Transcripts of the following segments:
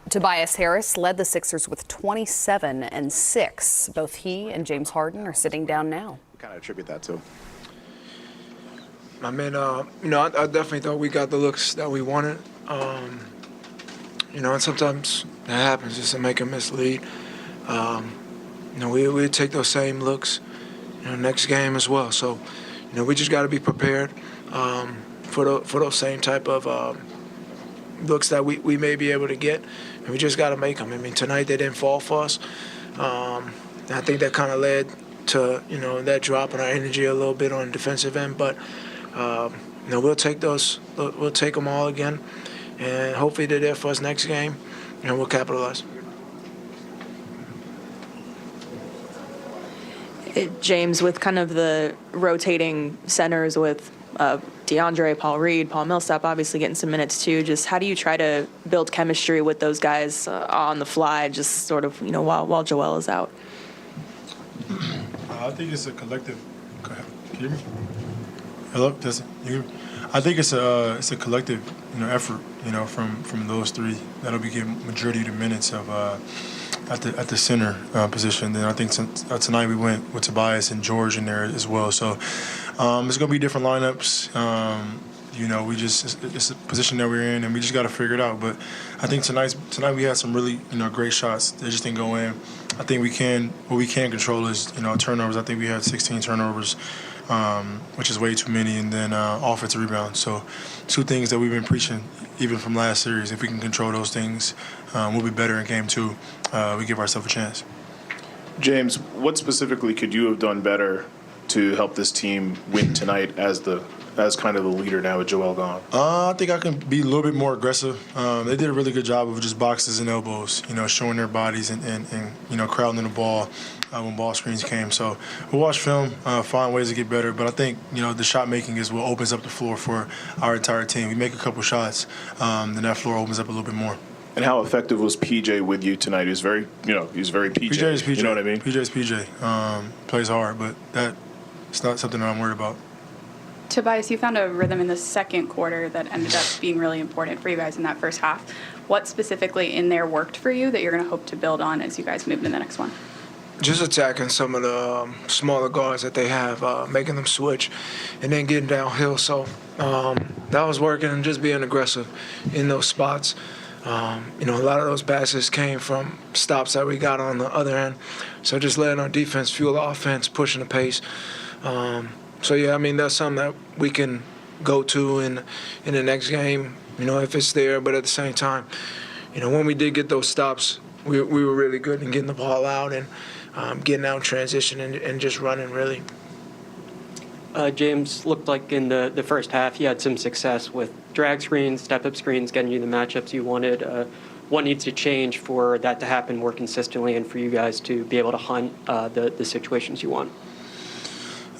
Tobias Harris led the Sixers with 27 and 6. Both he and James Harden are sitting down now. What kind of attribute that to? I mean, I definitely thought we got the looks that we wanted. And sometimes that happens just to make a mislead. We take those same looks, next game as well. So, we just got to be prepared for those same type of looks that we may be able to get, and we just got to make them. I mean, tonight they didn't fall for us. And I think that kind of led to that drop in our energy a little bit on the defensive end, but we'll take them all again, and hopefully they're there for us next game, and we'll capitalize. James, with kind of the rotating centers with DeAndre, Paul Reed, Paul Millsap obviously getting some minutes too, just how do you try to build chemistry with those guys on the fly, just sort of, while Joel is out? I think it's a collective. Can you hear me? Hello, does it? You hear me? I think it's a collective, effort, from those three that'll be getting majority of the minutes of at the center position. Then I think tonight we went with Tobias and George in there as well. So it's going to be different lineups. It's a position that we're in, and we just got to figure it out. But I think tonight we had some really great shots. They just didn't go in. I think what we can control is turnovers. I think we had 16 turnovers, which is way too many, and then offensive rebounds. So two things that we've been preaching even from last series. If we can control those things, we'll be better in game two. We give ourselves a chance. James, what specifically could you have done better to help this team win tonight as kind of the leader now with Joel gone? I think I can be a little bit more aggressive. They did a really good job of just boxes and elbows, showing their bodies and crowding the ball when ball screens came. So we'll watch film, find ways to get better. But I think, the shot making is what opens up the floor for our entire team. We make a couple shots, then that floor opens up a little bit more. And how effective was PJ with you tonight? He was very PJ. PJ is PJ. You know what I mean? PJ is PJ. Plays hard, but it's not something that I'm worried about. Tobias, you found a rhythm in the second quarter that ended up being really important for you guys in that first half. What specifically in there worked for you that you're going to hope to build on as you guys move into the next one? Just attacking some of the smaller guards that they have, making them switch, and then getting downhill. So that was working, and just being aggressive in those spots. A lot of those passes came from stops that we got on the other end. So just letting our defense fuel the offense, pushing the pace. That's something that we can go to in the next game, if it's there. But at the same time, when we did get those stops, we were really good in getting the ball out and getting out in transition and just running, really. James, looked like in the first half you had some success with drag screens, step-up screens, getting you the matchups you wanted. What needs to change for that to happen more consistently and for you guys to be able to hunt the situations you want?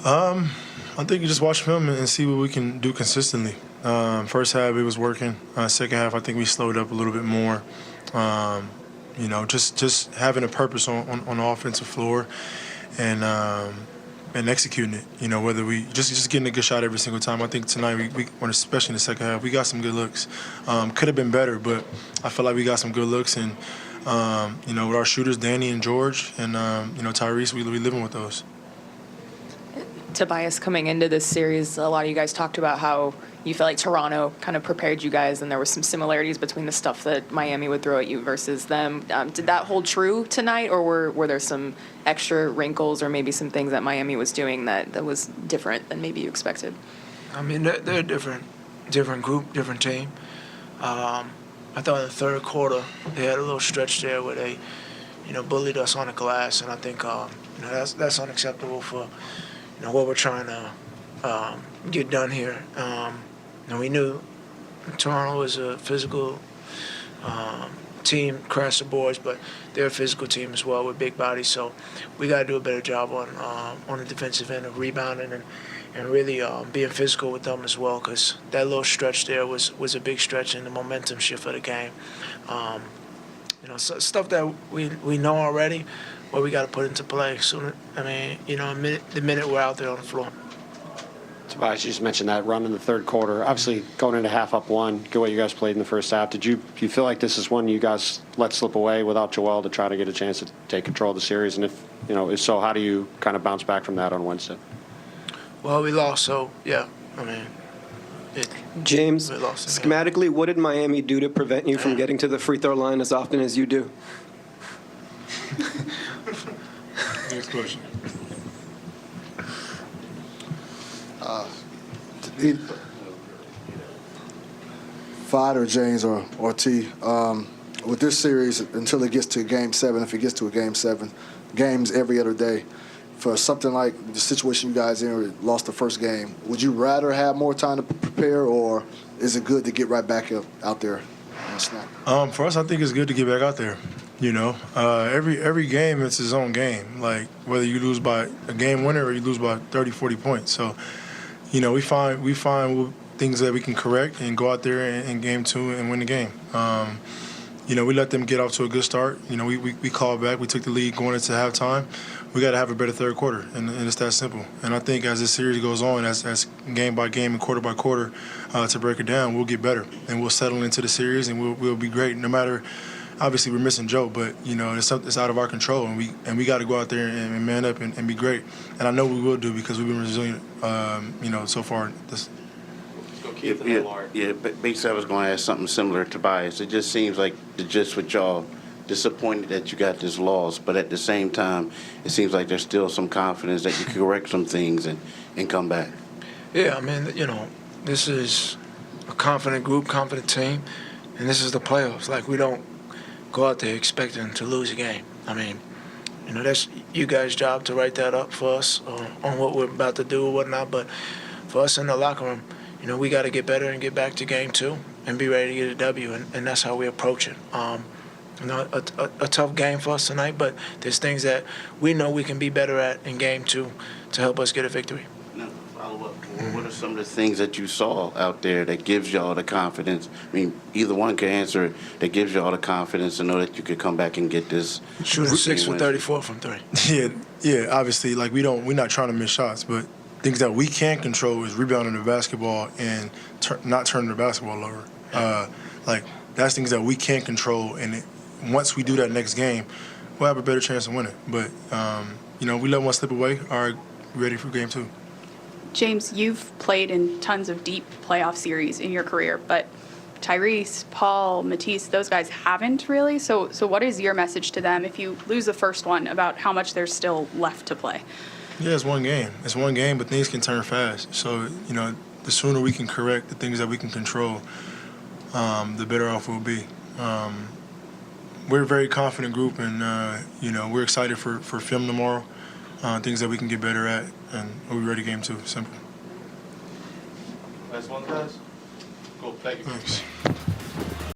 I think you just watch film and see what we can do consistently. First half, it was working. Second half, I think we slowed up a little bit more. Just having a purpose on the offensive floor and executing it. Whether we just getting a good shot every single time. I think tonight, especially in the second half, we got some good looks. Could have been better, but I feel like we got some good looks. And, with our shooters, Danny and George, and, Tyrese, we living with those. Tobias, coming into this series, a lot of you guys talked about how you felt like Toronto kind of prepared you guys, and there were some similarities between the stuff that Miami would throw at you versus them. Did that hold true tonight, or were there some extra wrinkles or maybe some things that Miami was doing that was different than maybe you expected? I mean, they're a different group, different team. I thought in the third quarter they had a little stretch there where they, bullied us on the glass, and I think that's unacceptable for what we're trying to get done here. We knew Toronto was a physical team, across the boards, but they're a physical team as well with big bodies. So we got to do a better job on the defensive end of rebounding and really being physical with them as well, because that little stretch there was a big stretch in the momentum shift of the game. So stuff that we know already, but we got to put into play. So the minute we're out there on the floor. Tobias, you just mentioned that run in the third quarter. Obviously, going into half up one, good way you guys played in the first half. Do you feel like this is one you guys let slip away without Joel to try to get a chance to take control of the series? And if so, how do you kind of bounce back from that on Wednesday? Well, we lost, so yeah. I mean, James, we lost it, schematically, what did Miami do to prevent you from getting to the free throw line as often as you do? Next question. Fod or James or T, with this series, until it gets to Game 7, if it gets to a Game 7, games every other day, for something like the situation you guys in, lost the first game, would you rather have more time to prepare, or is it good to get right back out there and snap? For us, I think it's good to get back out there. Every game, it's its own game. Like, whether you lose by a game winner or you lose by 30, 40 points. So, we find things that we can correct and go out there in game 2 and win the game. We let them get off to a good start. We called back. We took the lead going into halftime. We got to have a better third quarter, and it's that simple. And I think as this series goes on, as game by game and quarter by quarter, to break it down, we'll get better. And we'll settle into the series, and we'll be great. No matter, obviously, we're missing Joe, but, it's out of our control. And we got to go out there and man up and be great. And I know we will do, because we've been resilient, so far. But basically I was going to ask something similar to Tobias. It just seems like just with y'all, disappointed that you got this loss, but at the same time, it seems like there's still some confidence that you can correct some things and come back. Yeah, I mean, this is a confident group, confident team, and this is the playoffs. Like, we don't go out there expecting to lose a game. I mean, that's you guys' job to write that up for us on what we're about to do or whatnot, but for us in the locker room, we got to get better and get back to game 2 and be ready to get a W, and that's how we approach it. A tough game for us tonight, but there's things that we know we can be better at in game 2 to help us get a victory. Now, follow up. What are some of the things that you saw out there that gives y'all the confidence? I mean, either one can answer it. That gives y'all the confidence to know that you could come back and get this. Shooting 6 for 34 from 3. Yeah. Obviously, like, we're not trying to miss shots, but things that we can control is rebounding the basketball and not turning the basketball over. That's things that we can't control, and once we do that next game, we'll have a better chance of winning. But, we let one slip away. All right, ready for game 2. James, you've played in tons of deep playoff series in your career, but Tyrese, Paul, Matisse, those guys haven't really. So what is your message to them if you lose the first one about how much there's still left to play? Yeah, it's one game. It's one game, but things can turn fast. So, the sooner we can correct the things that we can control, the better off we'll be. We're a very confident group, and, we're excited for film tomorrow, things that we can get better at, and we'll be ready game 2. Simple. Last one, guys. Cool. Thank you. Thanks.